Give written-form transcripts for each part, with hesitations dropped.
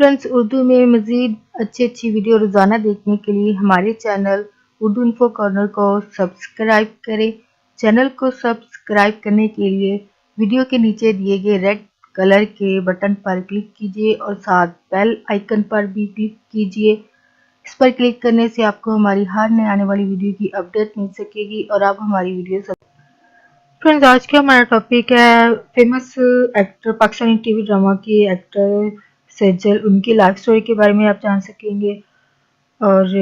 Friends, Urdu में मज़ीद अच्छी वीडियो रोज़ाना देखने के लिए हमारे चैनल उर्दू इन्फो कॉर्नर को सब्सक्राइब करें। चैनल को सब्सक्राइब करने के लिए वीडियो के नीचे दिए गए रेड कलर के बटन पर क्लिक कीजिए और साथ बेल आइकन पर भी क्लिक कीजिए। इस पर क्लिक करने से आपको हमारी हर नए आने वाली वीडियो की अपडेट मिल सकेगी और आप हमारी वीडियो फ्रेंड्स, आज का हमारा टॉपिक है famous actor, Pakistani TV drama की एक्टर सेजल, उनकी लाइफ स्टोरी के बारे में आप जान सकेंगे और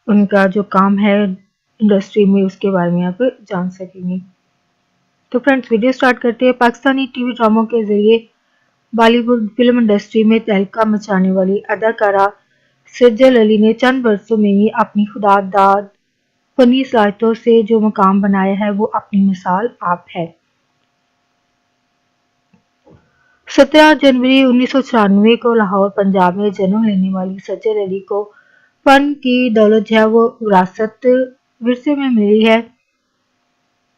उनका जो काम है इंडस्ट्री में उसके बारे में आप जान सकेंगे। तो फ्रेंड्स, वीडियो स्टार्ट करते हैं। पाकिस्तानी टीवी ड्रामों के जरिए बॉलीवुड फिल्म इंडस्ट्री में तहलका मचाने वाली अदाकारा सेजल अली ने चंद बरसों में ही अपनी खुदादाद फनी सलाहियतों से जो मुकाम बनाया है वो अपनी मिसाल आप है। 17 जनवरी 1994 को लाहौर पंजाब में जन्म लेने वाली सेजल अली को फन की दौलत जो है वो विरासत विरसे में मिली है।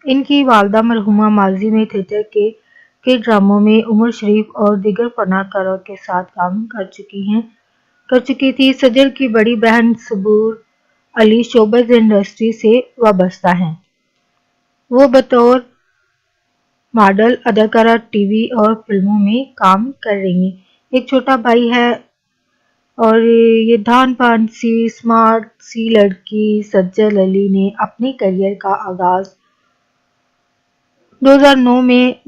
इनकी वालदा मरहुमा माजी में थिएटर के ड्रामों में उमर शरीफ और दीगर फनाकारों के साथ काम कर चुकी थी। सेजल की बड़ी बहन सबूर अली शोबज इंडस्ट्री से वाबस्ता हैं। वो बतौर मॉडल, अदाकारा टीवी और फिल्मों में काम कर रही हैं। एक छोटा भाई है और ये धान पान सी स्मार्ट सी लड़की सेजल अली ने अपने करियर का आगाज 2009 में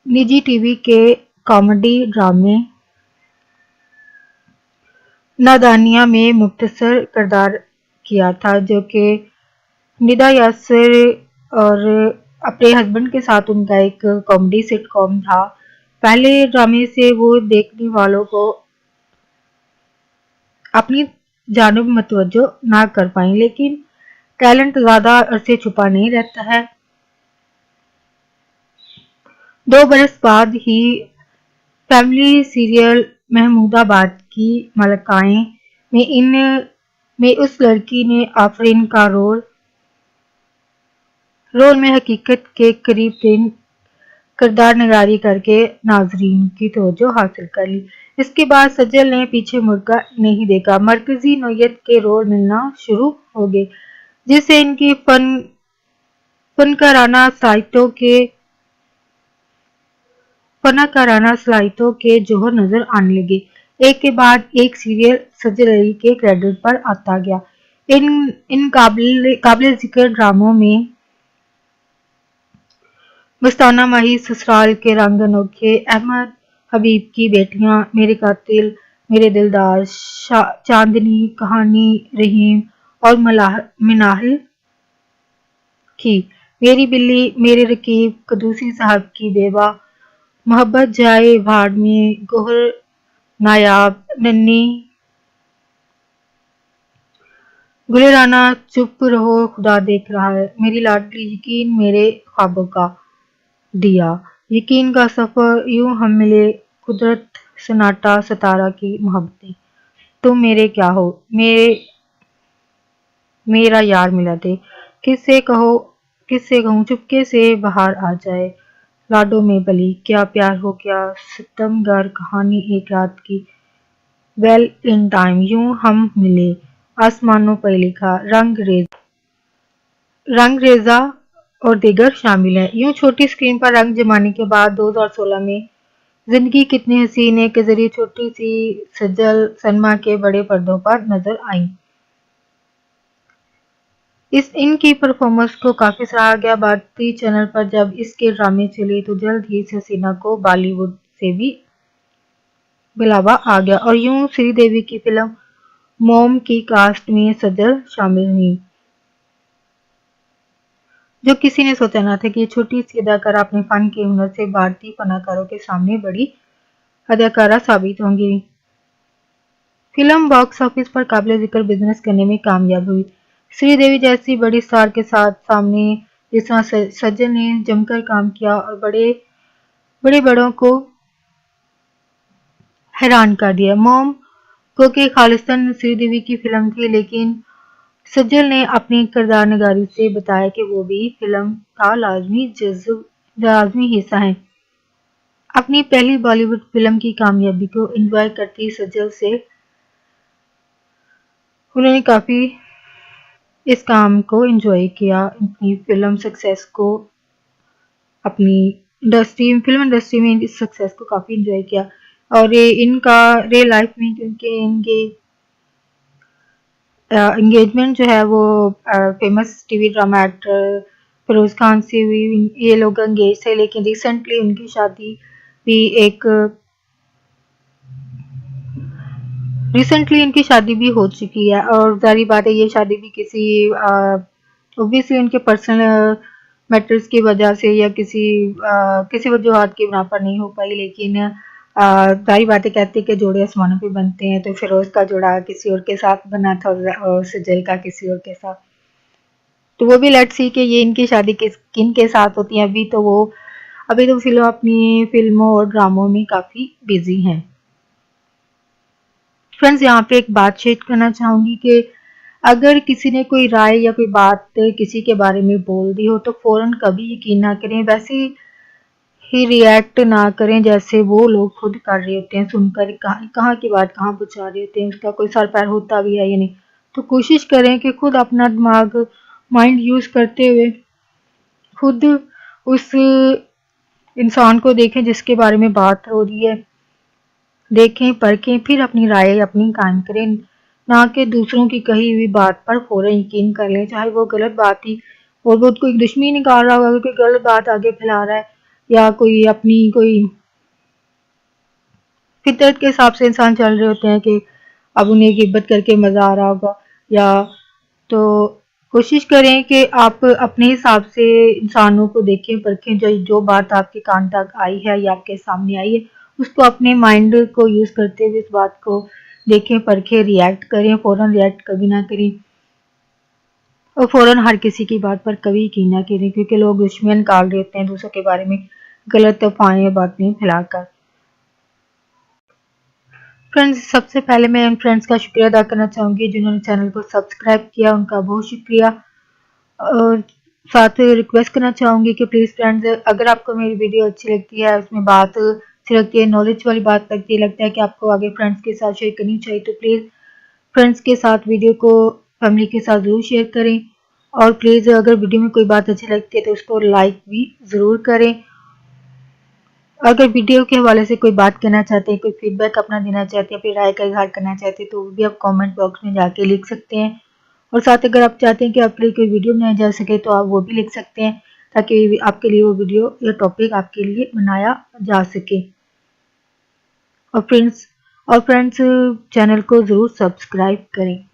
निजी टीवी के कॉमेडी ड्रामे नादानिया में मुख्तसर किरदार किया था, जो कि निदा यासर और अपने हस्बैंड के साथ उनका एक कॉमेडी सिटकॉम था। पहले ड्रामे से वो देखने वालों को अपनी जानिब मतवज्जो ना कर पाई, लेकिन टैलेंट ज्यादा अरसे छुपा नहीं रहता है। 2 बरस बाद ही फैमिली सीरियल महमूदाबाद की मलकाएं में उस लड़की ने आफरीन का रोल में हकीकत के करीब तरीन किरदार निगारी करके नाजरीन की तवज्जो हासिल कर ली। इसके बाद सेजल ने पीछे मुड़कर नहीं देखा। मरकजी नौयत के रोल मिलना शुरू हो गए, जिससे इनकी फनकाराना सलाहियतों के जोहर नजर आने लगे। एक के बाद एक सीरियल सेजल अली के क्रेडिट पर आता गया। इन काबिल जिक्र ड्रामों में मस्ताना माही, ससुराल के रंग अनोखे, अहमद हबीब की बेटियां, मेरे कातिल, मेरे दिलदार, चांदनी, कहानी रहीम और मिनाहल की, मेरी बिल्ली, मेरे रकीब, कदूसी साहब की बेवा, मोहब्बत जाए भाड़ में, गोहर नायाब, नन्नी, गुलेराना, चुप रहो खुदा देख रहा है, मेरी लाडली, यकीन, मेरे ख्वाबों का दिया, यकीन का सफर, यूं हम मिले, कुदरत, सन्नाटा, सितारा की मोहब्बतें, तुम मेरे क्या हो, मेरा यार मिला दे, किससे कहूँ चुपके से बाहर आ जाए, लाडों में बली, क्या प्यार हो गया, सितमगर, कहानी एक रात की, वेल इन टाइम, यूं हम मिले, आसमानों पर लिखा, रंग रेजा और दीगर शामिल है। यूं छोटी स्क्रीन पर रंग जमाने के बाद 2016 में जिंदगी कितनी हसीन है के जरिए छोटी सी सेजल सिनेमा के बड़े पर्दों पर नजर आई। इनकी परफॉर्मेंस को काफी सराहा गया। भारतीय चैनल पर जब इसके ड्रामे चले तो जल्द ही इस हसीना को बॉलीवुड से भी बुलावा आ गया और यूं श्रीदेवी की फिल्म मॉम की कास्ट में सेजल शामिल हुई, जो किसी ने सोचा न था कि ये छोटी सी अदाकारा अपने फन के हुनर से भारतीय फनाकारों के सामने बड़ी अदाकारा साबित होंगी। फिल्म बॉक्स ऑफिस पर काबिल जिक्र बिजनेस करने में कामयाब हुई। श्रीदेवी जैसी बड़ी स्टार के साथ सामने जिस तरह सेजल ने जमकर काम किया और बड़ों को हैरान कर दिया। मॉम को के खालिस्तान श्रीदेवी की फिल्म थी, लेकिन सेजल ने अपनी किरदार निगारी से बताया कि वो भी फिल्म का लाजमी हिस्सा है। अपनी पहली बॉलीवुड फिल्म की कामयाबी को एंजॉय करती सजल से उन्होंने काफ़ी इस काम को एंजॉय किया, अपनी फिल्म सक्सेस को, अपनी फिल्म इंडस्ट्री में इस सक्सेस को काफ़ी एंजॉय किया। और ये इनका रियल लाइफ में, क्योंकि इनके एंगेजमेंट जो है वो famous TV drama actor Firoz Khan से हुई। ये लोग एंगेज थे, लेकिन रिसेंटली उनकी शादी भी इनकी शादी भी हो चुकी है। और जारी बात है, ये शादी भी किसी ओब्वियसली उनके पर्सनल मैटर्स की वजह से या किसी वजूहत की बना पर नहीं हो पाई। लेकिन जारी बातें कहती कि जोड़े आसमानों पे बनते हैं, तो फिरोज का जोड़ा किसी और के साथ बना था और सजल का किसी और के साथ। तो वो भी लेट्स सी कि ये इनकी शादी किन के साथ होती है। अभी तो फिल्म अपनी फिल्मों और ड्रामों में काफ़ी बिजी हैं। फ्रेंड्स, यहाँ पे एक बात शेयर करना चाहूँगी कि अगर किसी ने कोई राय या कोई बात किसी के बारे में बोल दी हो तो फ़ौरन कभी यकीन ना करें, वैसे ही रिएक्ट ना करें जैसे वो लोग खुद कर रहे होते हैं। सुनकर कहाँ की बात कहाँ पहुँचा रहे होते हैं, उसका कोई सर पैर होता भी है या नहीं। तो कोशिश करें कि खुद अपना माइंड यूज़ करते हुए खुद उस इंसान को देखें जिसके बारे में बात हो रही है, देखें परखें, फिर अपनी राय अपनी कायम करें, ना कि दूसरों की कही हुई बात पर फौरन यकीन कर लें, चाहे वो गलत बात ही और वो कोई दुश्मनी निकाल रहा होगा, कोई गलत बात आगे फैला रहा है या कोई फितरत के हिसाब से इंसान चल रहे होते हैं कि अब उन्हें गिब्बत करके मज़ा आ रहा होगा। या तो कोशिश करें कि आप अपने हिसाब से इंसानों को देखें परखें, जो बात आपके कान तक आई है या आपके सामने आई है, उसको अपने माइंड को यूज़ करते हुए इस बात को देखें परखें, रिएक्ट करें। फ़ौरन रिएक्ट कभी ना करें और फ़ौरन हर किसी की बात पर कभी यकीन ना करें, क्योंकि लोग दुश्मन निकाल रहे होते हैं दूसरों के बारे में गलत अफवाहें बातें फैलाकर। फ्रेंड्स, सबसे पहले मैं इन फ्रेंड्स का शुक्रिया अदा करना चाहूँगी जिन्होंने चैनल को सब्सक्राइब किया, उनका बहुत शुक्रिया। और साथ रिक्वेस्ट करना चाहूँगी कि प्लीज़ फ्रेंड्स, अगर आपको मेरी वीडियो अच्छी लगती है, उसमें बात अच्छी लगती है, नॉलेज वाली बात लगती है, लगता है कि आपको आगे फ्रेंड्स के साथ शेयर करनी चाहिए, तो प्लीज़ फ्रेंड्स के साथ वीडियो को फैमिली के साथ ज़रूर शेयर करें। और प्लीज़ अगर वीडियो में कोई बात अच्छी लगती है तो उसको लाइक भी ज़रूर करें। अगर वीडियो के हवाले से कोई बात कहना चाहते हैं, कोई फीडबैक अपना देना चाहते हैं, अपनी राय का इजहार करना चाहते हैं, तो वो भी आप कमेंट बॉक्स में जाके लिख सकते हैं। और साथ अगर आप चाहते हैं कि आपके लिए कोई वीडियो बनाया जा सके तो आप वो भी लिख सकते हैं, ताकि आपके लिए वो वीडियो या टॉपिक आपके लिए बनाया जा सके। और फ्रेंड्स चैनल को ज़रूर सब्सक्राइब करें।